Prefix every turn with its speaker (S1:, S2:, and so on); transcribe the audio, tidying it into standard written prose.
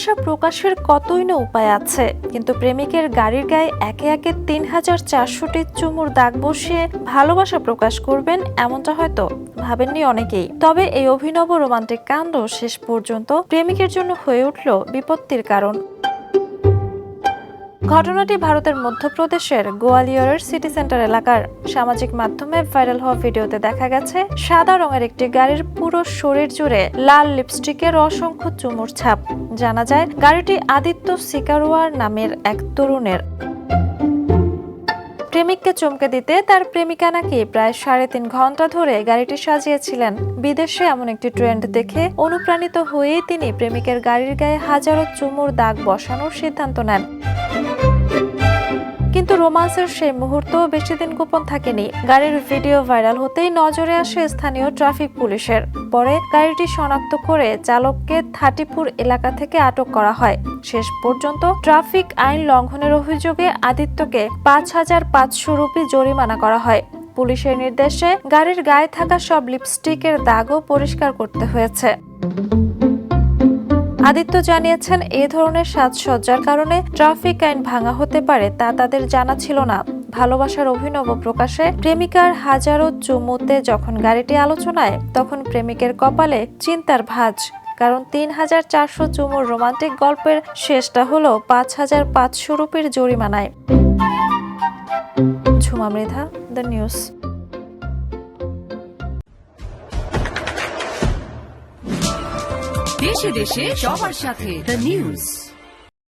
S1: ভালোবাসা প্রকাশের কতই না উপায় আছে, কিন্তু প্রেমিকের গাড়ির গায়ে একে একে ৩,৪০০টি চুমুর দাগ বসিয়ে ভালোবাসা প্রকাশ করবেন এমনটা হয়তো ভাবেননি অনেকেই। তবে এই অভিনব রোমান্টিক কাণ্ড শেষ পর্যন্ত প্রেমিকের জন্য হয়ে উঠল বিপত্তির কারণ। ঘটনাটি ভারতের মধ্যপ্রদেশের গোয়ালিয়রের সিটি সেন্টার এলাকার। সামাজিক মাধ্যমে ভাইরাল হওয়া ভিডিওতে দেখা গেছে সাদা রঙের একটি গাড়ির পুরো শরীর জুড়ে লাল লিপস্টিকের অসংখ্য চুমুর ছাপ। জানা যায় গাড়িটি আদিত্য সিকারওয়ার নামের এক তরুণের। প্রেমিককে চমকে দিতে তার প্রেমিকা নাকি প্রায় ৩.৫ ঘন্টা ধরে গাড়িটি সাজিয়েছিলেন। বিদেশে এমন একটি ট্রেন্ড দেখে অনুপ্রাণিত হয়েই তিনি প্রেমিকের গাড়ির গায়ে হাজারো চুমুর দাগ বসানোর সিদ্ধান্ত নেন। কিন্তু রোমান্সের সেই মুহূর্ত বেশি দিন গোপন থাকেনি। গাড়ির ভিডিও ভাইরাল হতেই নজরে আসে স্থানীয় ট্রাফিক পুলিশের। পরে গাড়িটি শনাক্ত করে চালককে থাটিপুর এলাকা থেকে আটক করা হয়। শেষ পর্যন্ত ট্রাফিক আইন লঙ্ঘনের অভিযোগে আদিত্যকে ৫,৫০০ রুপি জরিমানা করা হয়। পুলিশের নির্দেশে গাড়ির গায়ে থাকা সব লিপস্টিকের দাগও পরিষ্কার করতে হয়েছে। আদিত্য জানিয়েছেন, এই ধরনের সাজসজ্জার কারণে ট্রাফিক আইন ভাঙা হতে পারে তা তাদের জানা ছিল না। ভালোবাসার অভিনব প্রকাশে প্রেমিকার হাজারো চুমুতে যখন গাড়িটি আলোচনায়, তখন প্রেমিকের কপালে চিন্তার ভাঁজ। কারণ ৩,৪০০ চুমুর রোমান্টিক গল্পের শেষটা হলো ৫,৫০০ রুপির জরিমানায়। Jhuma Mridha, the news.
S2: দেশে দেশে সবার সাথে দ্য নিউজ।